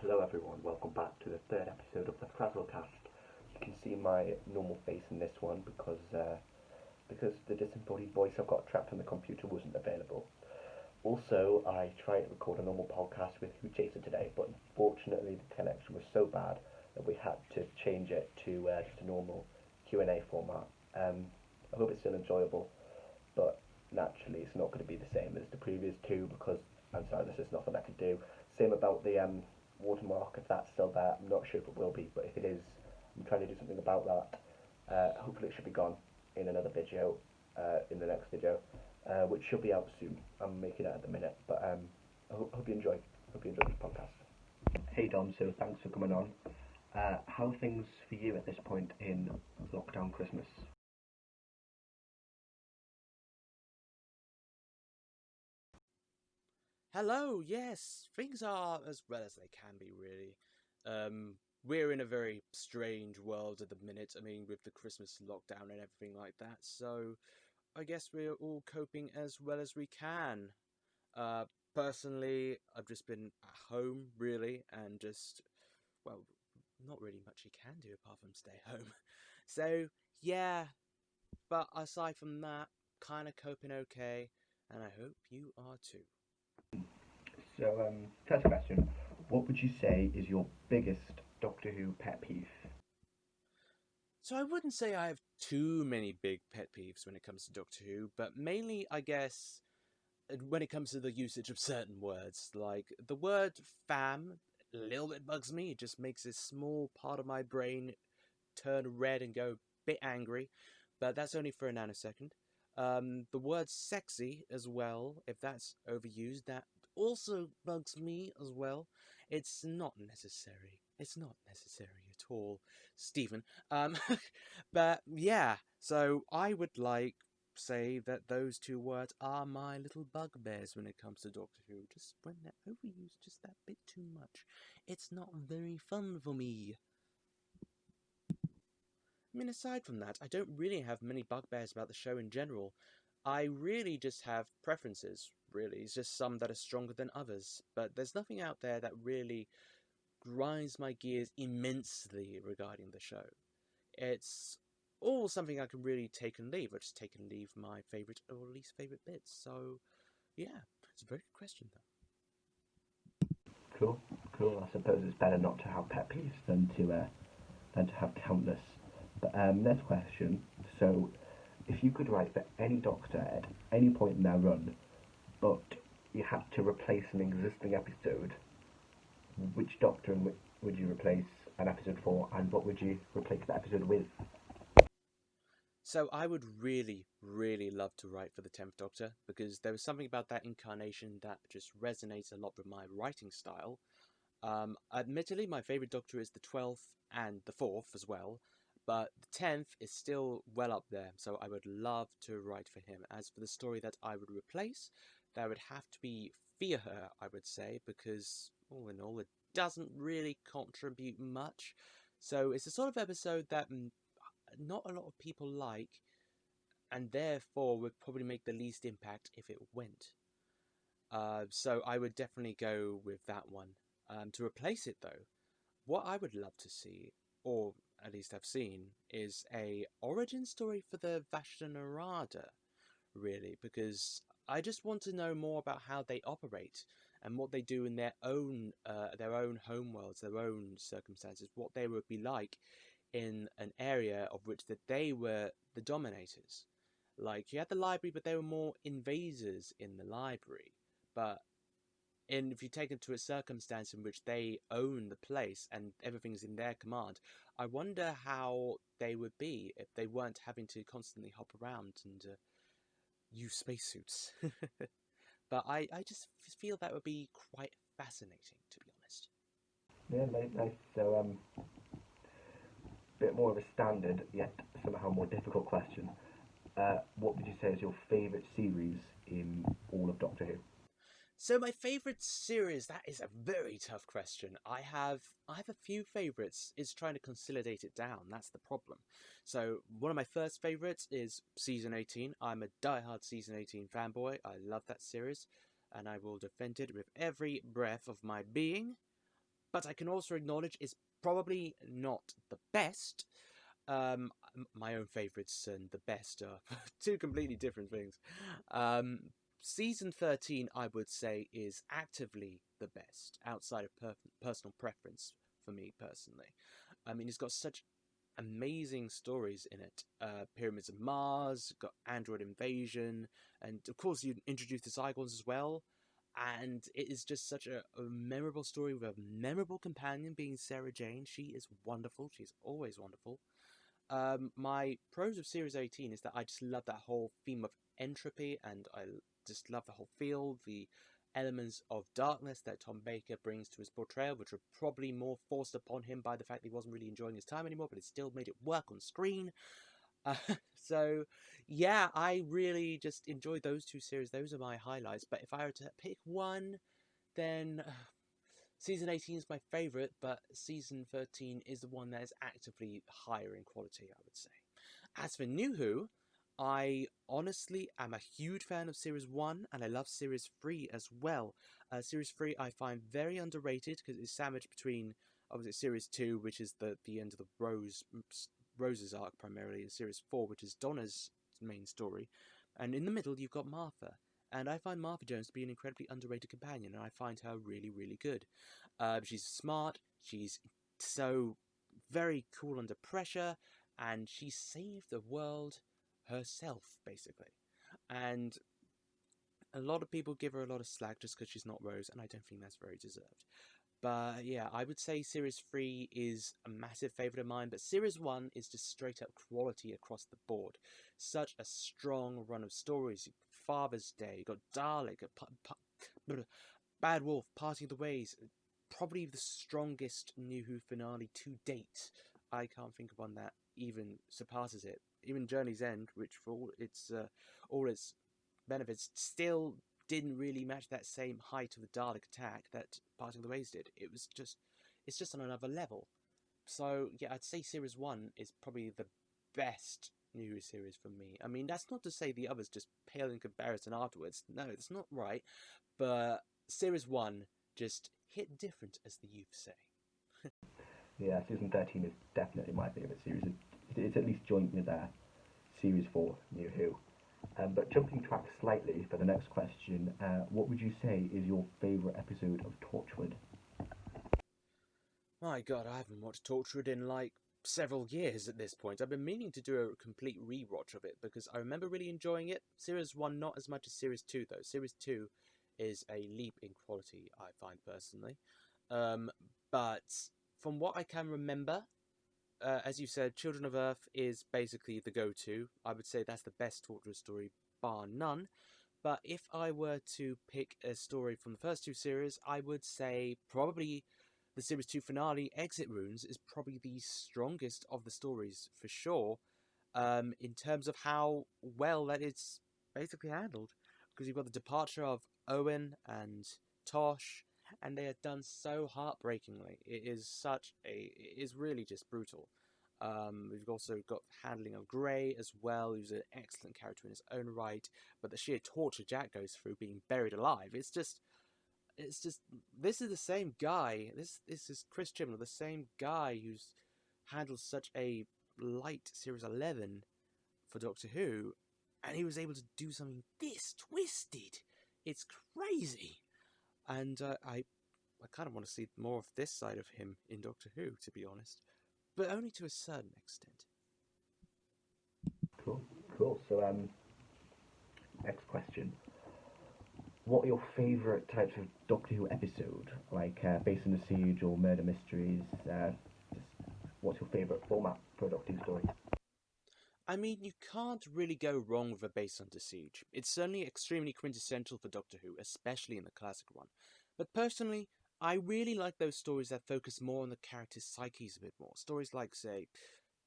Hello everyone, welcome back to the third episode of the Frazzle cast. You can see my normal face in this one because the disembodied voice I've got trapped on the computer wasn't available. Also, I tried to record a normal podcast with Who Chaser today, but unfortunately the connection was so bad that we had to change it to just a normal Q&A format. I hope it's still enjoyable, but naturally it's not going to be the same as the previous two because I'm sorry, there's just nothing I can do. Same about the watermark, if that's still there. I'm not sure if it will be, but if it is, I'm trying to do something about that. Hopefully it should be gone in another video, in the next video, which should be out soon. I'm making it at the minute, but I hope you enjoy. Hope you enjoy this podcast. Hey Dom, so thanks for coming on. How are things for you at this point in lockdown Christmas? Hello, yes, things are as well as they can be, really. We're in a very strange world at the minute, I mean, with the Christmas lockdown and everything like that, so I guess we're all coping as well as we can. Uh, Personally, I've just been at home, really, and just, well, not really much you can do apart from stay home. So, yeah, but aside from that, kind of coping okay, and I hope you are too. So, first question, what would you say is your biggest Doctor Who pet peeve? So I wouldn't say I have too many big pet peeves when it comes to Doctor Who, but mainly, I guess, when it comes to the usage of certain words. Like, the word fam, a little bit bugs me. It just makes a small part of my brain turn red and go a bit angry, but that's only for a nanosecond. The word sexy as well, if that's overused, that also bugs me as well. It's not necessary. It's not necessary at all, Stephen. Um, but yeah, so I would say that those two words are my little bugbears when it comes to Doctor Who. Just when they're overused just that bit too much, it's not very fun for me. I mean, aside from that, I don't really have many bugbears about the show in general. I really just have preferences, really. It's just some that are stronger than others. But there's nothing out there that really grinds my gears immensely regarding the show. It's all something I can really take and leave, or just take and leave my favourite or least favourite bits. So, yeah, it's a very good question, though. Cool, cool. I suppose it's better not to have pet peeves than to have countless. But next question. So, if you could write for any Doctor at any point in their run, but you had to replace an existing episode, which Doctor would you replace an episode for, and what would you replace the episode with? So I would really, really love to write for the 10th Doctor, because there was something about that incarnation that just resonates a lot with my writing style. Admittedly, my favourite Doctor is the 12th and the 4th as well, but the 10th is still well up there, so I would love to write for him. As for the story that I would replace, that would have to be Fear Her, I would say, because all in all, it doesn't really contribute much. So it's the sort of episode that not a lot of people like, and therefore would probably make the least impact if it went. So I would definitely go with that one. To replace it, though, what I would love to see, or at least have seen, is a origin story for the Vashta Nerada, really, because I just want to know more about how they operate and what they do in their own homeworlds, their own circumstances, what they would be like in an area of which that they were the dominators. Like, you had the library, but they were more invaders in the library. But if you take it to a circumstance in which they own the place and everything's in their command, I wonder how they would be if they weren't having to constantly hop around and use spacesuits. But I just feel that would be quite fascinating, to be honest. Yeah, nice. So, bit more of a standard, yet somehow more difficult question. What would you say is your favourite series in all of Doctor Who? So my favorite series, that is a very tough question. I have a few favorites. It's trying to consolidate it down. That's the problem. So one of my first favorites is season 18. I'm a diehard season 18 fanboy. I love that series and I will defend it with every breath of my being. but I can also acknowledge is probably not the best. Um, my own favourites and the best are two completely different things. Um, Season 13, I would say, is actively the best outside of personal preference for me personally. I mean, it's got such amazing stories in it. Pyramids of Mars, got Android Invasion, and of course you introduce the Zygons as well. And it is just such a memorable story with a memorable companion being Sarah Jane. She is wonderful. She's always wonderful. My pros of Series 18 is that I just love that whole theme of entropy, and I just love the whole feel, the elements of darkness that Tom Baker brings to his portrayal, which were probably more forced upon him by the fact that he wasn't really enjoying his time anymore, but it still made it work on screen. Uh, so, yeah, I really just enjoyed those two series. Those are my highlights. But if I were to pick one, then Season 18 is my favourite, but Season 13 is the one that is actively higher in quality, I would say. As for New Who, I honestly am a huge fan of Series 1, and I love Series 3 as well. Series 3 I find very underrated because it's sandwiched between, obviously, Series 2, which is the end of the Rose's arc primarily, and Series 4, which is Donna's main story. And in the middle, you've got Martha. And I find Martha Jones to be an incredibly underrated companion, and I find her really, really good. She's smart, she's so very cool under pressure, and she saved the world herself, basically. And a lot of people give her a lot of slack just because she's not Rose, and I don't think that's very deserved. But yeah, I would say Series 3 is a massive favourite of mine, but Series 1 is just straight up quality across the board. Such a strong run of stories. Father's Day, you got Dalek, Bad Wolf, Parting of the Ways, probably the strongest New Who finale to date. I can't think of one that even surpasses it. Even Journey's End, which for all its benefits, still didn't really match that same height of the Dalek attack that Parting of the Ways did. It's just on another level. So yeah, I'd say Series 1 is probably the best New Who series for me. I mean, that's not to say the others just pale in comparison afterwards. No, that's not right. But Series 1 just hit different, as the youth say. Yeah, Season 13 is definitely my favourite series. It's at least joint with Series 4, New Who. But jumping track slightly for the next question, what would you say is your favourite episode of Torchwood? My god, I haven't watched Torchwood in like several years at this point. I've been meaning to do a complete rewatch of it because I remember really enjoying it. Series 1 not as much as Series 2 though. Series 2 is a leap in quality, I find personally. Um, but from what I can remember, as you said, Children of Earth is basically the go-to. I would say that's the best Torchwood story, bar none. But if I were to pick a story from the first two series, I would say probably the Series 2 finale, Exit Runes, is probably the strongest of the stories for sure, in terms of how well that it's basically handled. Because you've got the departure of Owen and Tosh, and they are done so heartbreakingly. It is really just brutal. We've also got the handling of Grey as well, who's an excellent character in his own right, but the sheer torture Jack goes through being buried alive, it's just this is the same guy. This is Chris Chibnall, the same guy who's handled such a light Series 11 for Doctor Who, and he was able to do something this twisted. It's crazy, and I kind of want to see more of this side of him in Doctor Who, to be honest, but only to a certain extent. Cool, cool. So, next question. What are your favourite types of Doctor Who episode? Like Based on the Siege or Murder Mysteries? Just what's your favourite format for a Doctor Who story? I mean, you can't really go wrong with a base under siege. It's certainly extremely quintessential for Doctor Who, especially in the classic one. But personally, I really like those stories that focus more on the characters' psyches a bit more. Stories like, say,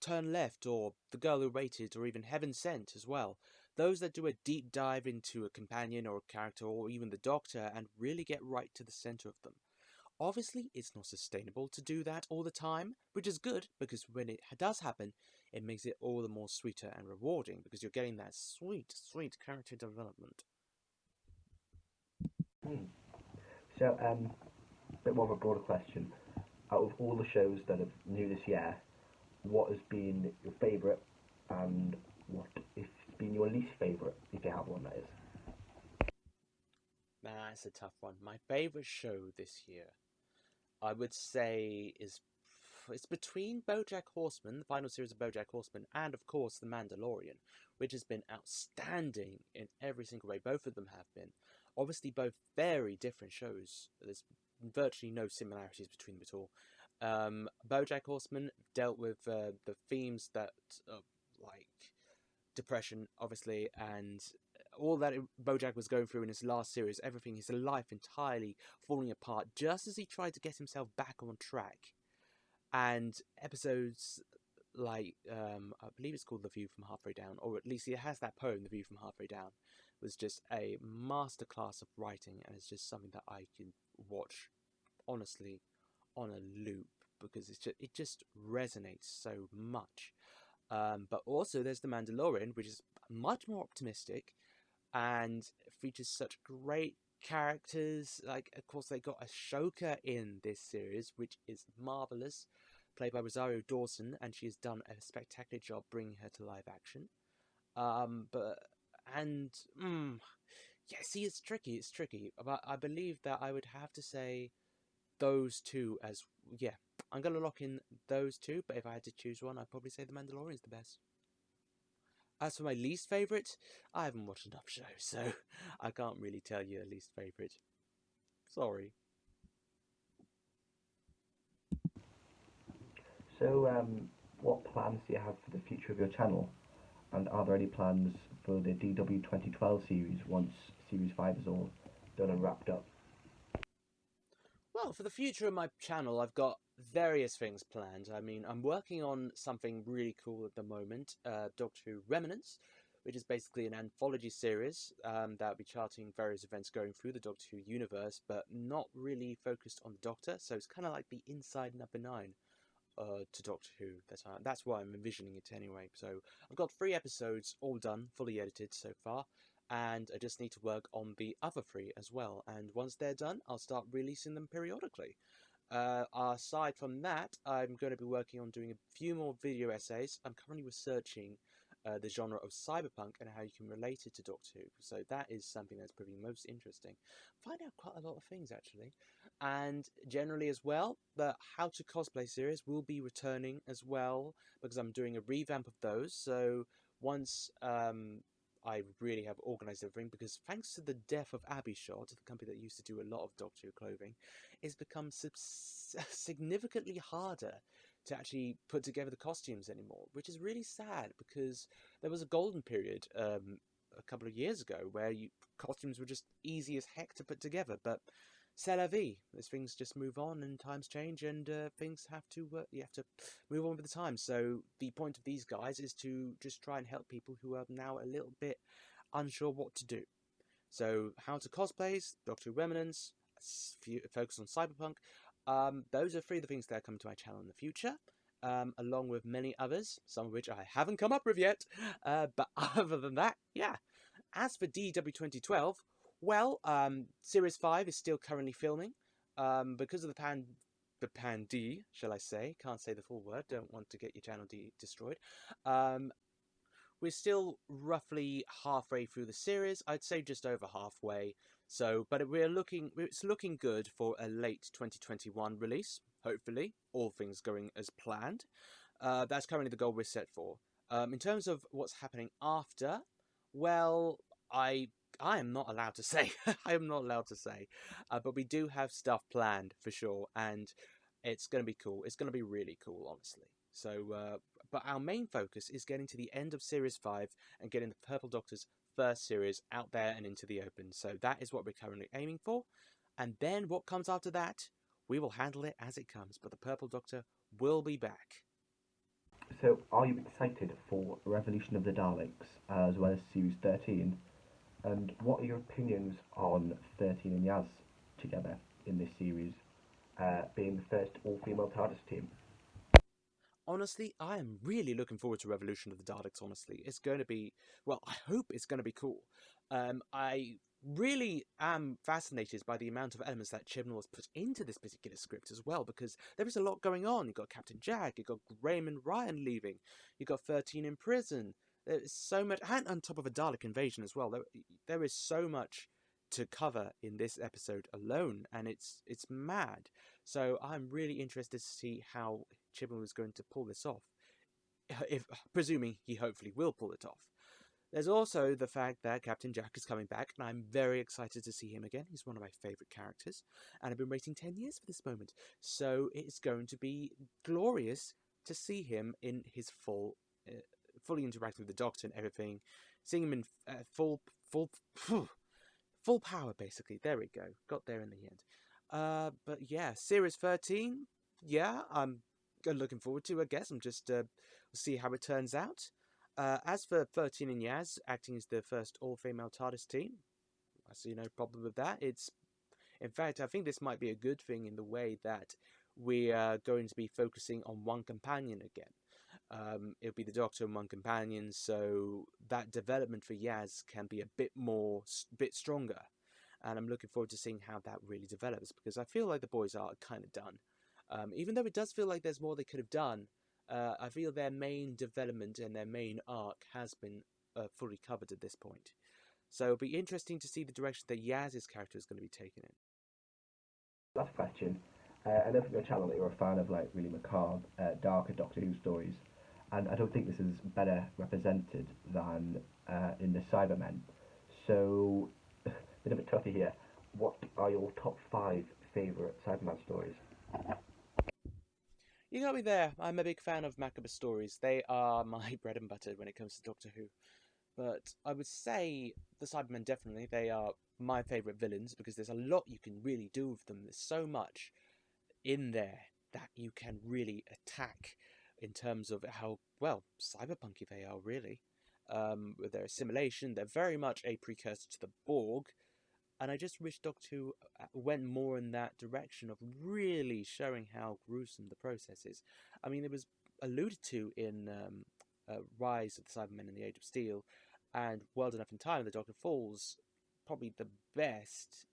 Turn Left, or The Girl Who Waited, or even Heaven Sent as well. Those that do a deep dive into a companion or a character, or even the Doctor, and really get right to the centre of them. Obviously, it's not sustainable to do that all the time, which is good because when it does happen, it makes it all the more sweeter and rewarding because you're getting that sweet, sweet character development. Hmm. So, a bit more of a broader question. out of all the shows that are new this year, what has been your favourite, and what has been your least favourite, if you have one, that is? That's a tough one. My favourite show this year, I would say, is it's between BoJack Horseman, the final series of BoJack Horseman, and of course The Mandalorian, which has been outstanding in every single way. Both of them have been. Obviously, both very different shows. There's virtually no similarities between them at all. BoJack Horseman dealt with the themes that, like depression, obviously, and all that BoJack was going through in his last series, everything, his life entirely falling apart just as he tried to get himself back on track. And episodes like, I believe it's called The View from Halfway Down, or at least it has that poem, The View from Halfway Down, was just a masterclass of writing, and it's just something that I can watch, honestly, on a loop, because it just resonates so much. But also there's The Mandalorian, which is much more optimistic and features such great characters. Like, of course, they got Ashoka in this series, which is marvelous, played by Rosario Dawson, and she has done a spectacular job bringing her to live action. But and yeah, see, it's tricky. It's tricky, but I believe that I would have to say those two as yeah. I'm gonna lock in those two, but if I had to choose one, I'd probably say The Mandalorian is the best. As for my least favourite, I haven't watched enough shows, so I can't really tell you a least favourite. Sorry. So, what plans do you have for the future of your channel? And are there any plans for the DW 2012 series once Series 5 is all done and wrapped up? Well, for the future of my channel, I've got various things planned. I mean, I'm working on something really cool at the moment, Doctor Who Remnants, which is basically an anthology series that will be charting various events going through the Doctor Who universe, but not really focused on the Doctor. So it's kind of like the Inside Number 9 to Doctor Who. That's why I'm envisioning it anyway. So I've got 3 episodes all done, fully edited so far, and I just need to work on the other 3 as well. And once they're done, I'll start releasing them periodically. Aside from that, I'm going to be working on doing a few more video essays. I'm currently researching the genre of cyberpunk and how you can relate it to Doctor Who. So that is something that's proving most interesting. Find out quite a lot of things actually. And generally as well, the How to Cosplay series will be returning as well, because I'm doing a revamp of those. So once I really have organised everything, because thanks to the death of Abbey Shot, the company that used to do a lot of Doctor Who clothing, it's become significantly harder to actually put together the costumes anymore, which is really sad, because there was a golden period a couple of years ago where costumes were just easy as heck to put together, but c'est la vie. As things just move on and times change, and things have to you have to move on with the times. So the point of these guys is to just try and help people who are now a little bit unsure what to do. So How to Cosplays, Doctor Who Remnants, focus on cyberpunk. Those are 3 of the things that are coming to my channel in the future. Along with many others, some of which I haven't come up with yet. But other than that, yeah. As for DW 2012, well, Series 5 is still currently filming. Because of the pan-D, shall I say. Can't say the full word, don't want to get your channel destroyed. We're still roughly halfway through the series. I'd say just over halfway. So, but it's looking good for a late 2021 release, hopefully, all things going as planned. That's currently the goal we're set for. In terms of what's happening after, well, I am not allowed to say. I am not allowed to say. But we do have stuff planned for sure, and it's going to be cool. It's going to be really cool, honestly. So, but our main focus is getting to the end of Series 5 and getting the Purple Doctor's first series out there and into the open. So that is what we're currently aiming for. And then what comes after that, we will handle it as it comes. But the Purple Doctor will be back. So, are you excited for Revolution of the Daleks as well as Series 13? And what are your opinions on 13 and Yaz together in this series, being the first all-female TARDIS team? Honestly, I am really looking forward to Revolution of the Daleks, honestly. It's going to be, well, I hope it's going to be cool. I really am fascinated by the amount of elements that Chibnall has put into this particular script as well, because there is a lot going on. You've got Captain Jack, you've got Graham and Ryan leaving, you've got 13 in prison. There is so much, and on top of a Dalek invasion as well. There is so much to cover in this episode alone, and it's mad. So I'm really interested to see how Chibnall is going to pull this off, if presuming he hopefully will pull it off. There's also the fact that Captain Jack is coming back, and I'm very excited to see him again. He's one of my favourite characters, and I've been waiting 10 years for this moment. So it's going to be glorious to see him in his fully interacting with the Doctor and everything, seeing him in full power, basically. There we go. Got there in the end. But yeah, Series 13, yeah, I'm looking forward to, I guess. I'm just see how it turns out. As for 13 and Yaz acting as the first all-female TARDIS team, I see no problem with that. In fact, I think this might be a good thing in the way that we are going to be focusing on one companion again. It'll be the Doctor and one companion, so that development for Yaz can be a bit stronger. And I'm looking forward to seeing how that really develops, because I feel like the boys are kind of done. Even though it does feel like there's more they could have done, I feel their main development and their main arc has been fully covered at this point. So it'll be interesting to see the direction that Yaz's character is going to be taken in. Last question. I know from your channel that you're a fan of like really macabre, darker Doctor Who stories, and I don't think this is better represented than in the Cybermen. So, a bit of a toughie here. What are your top 5 favourite Cyberman stories? You got me there. I'm a big fan of macabre stories. They are my bread and butter when it comes to Doctor Who. But I would say the Cybermen definitely. They are my favourite villains because there's a lot you can really do with them. There's so much in there that you can really attack in terms of how, well, cyberpunky they are, really. With their assimilation, they're very much a precursor to the Borg. And I just wish Doctor Who went more in that direction of really showing how gruesome the process is. I mean, it was alluded to in Rise of the Cybermen in the Age of Steel, and World Enough in Time, The Doctor Falls, probably the best,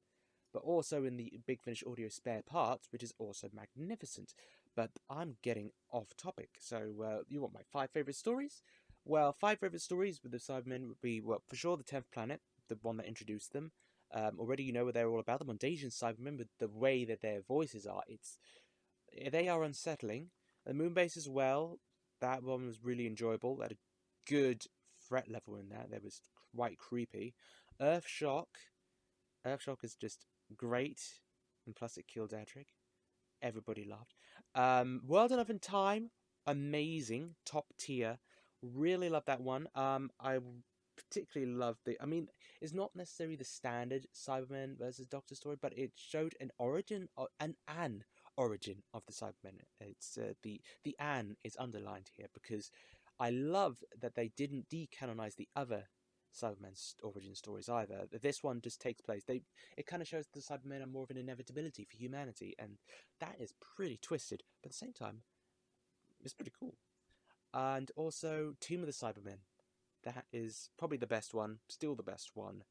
but also in the Big Finish audio spare parts, which is also magnificent. But I'm getting off topic, so you want my 5 favourite stories? Well, 5 favourite stories with the Cybermen would be, well, for sure, The 10th Planet, the one that introduced them. Already you know what they're all about. The Mondasian Cybermen, with the way that their voices are, they are unsettling. The Moonbase as well, that one was really enjoyable. They had a good threat level in that. That was quite creepy. Earthshock. Earthshock is just great, and plus it killed Adric. Everybody laughed. World Enough in Time, amazing, top tier. Really love that one. I particularly love I mean, it's not necessarily the standard Cybermen versus Doctor story, but it showed an origin, an origin of the Cybermen. It's the An is underlined here because I love that they didn't decanonize the other Cybermen's origin stories either. This one just takes place. It kind of shows the Cybermen are more of an inevitability for humanity, and that is pretty twisted. But at the same time, it's pretty cool. And also, Tomb of the Cybermen. That is probably the best one, still the best one,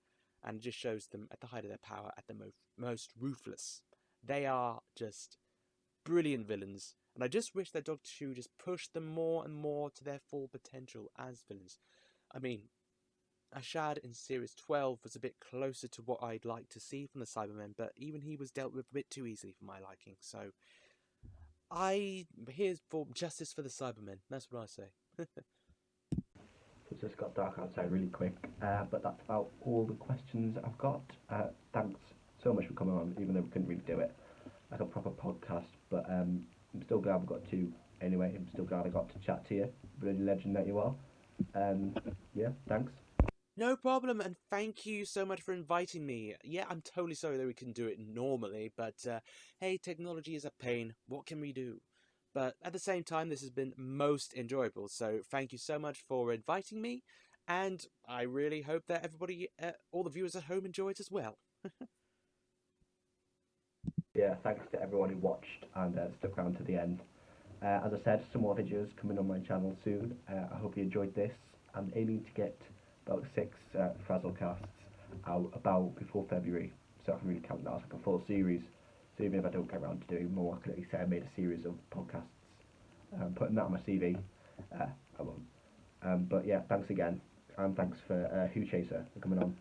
and it just shows them at the height of their power, at the most ruthless. They are just brilliant villains, and I just wish that Doctor Who just pushed them more and more to their full potential as villains. I mean, Ashad in Series 12 was a bit closer to what I'd like to see from the Cybermen, but even he was dealt with a bit too easily for my liking, so here's for justice for the Cybermen, that's what I say. It's just got dark outside really quick, but that's about all the questions I've got. Thanks so much for coming on, even though we couldn't really do it like a proper podcast, but I'm still glad we got to anyway. I'm still glad I got to chat to you, bloody legend that you are. Yeah, thanks. No problem, and thank you so much for inviting me. Yeah, I'm totally sorry that we couldn't do it normally, but hey, technology is a pain. What can we do? But at the same time, this has been most enjoyable, so thank you so much for inviting me, and I really hope that everybody, all the viewers at home, enjoy it as well. Yeah, thanks to everyone who watched and stuck around to the end. As I said, some more videos coming on my channel soon. I hope you enjoyed this. I'm aiming to get about 6 Frazzle casts out about before February, so I can really count that as like a full series. So even if I don't get around to doing more, I can at least say I made a series of podcasts. Putting that on my CV, I won't. But yeah, thanks again, and thanks for Who Chaser for coming on.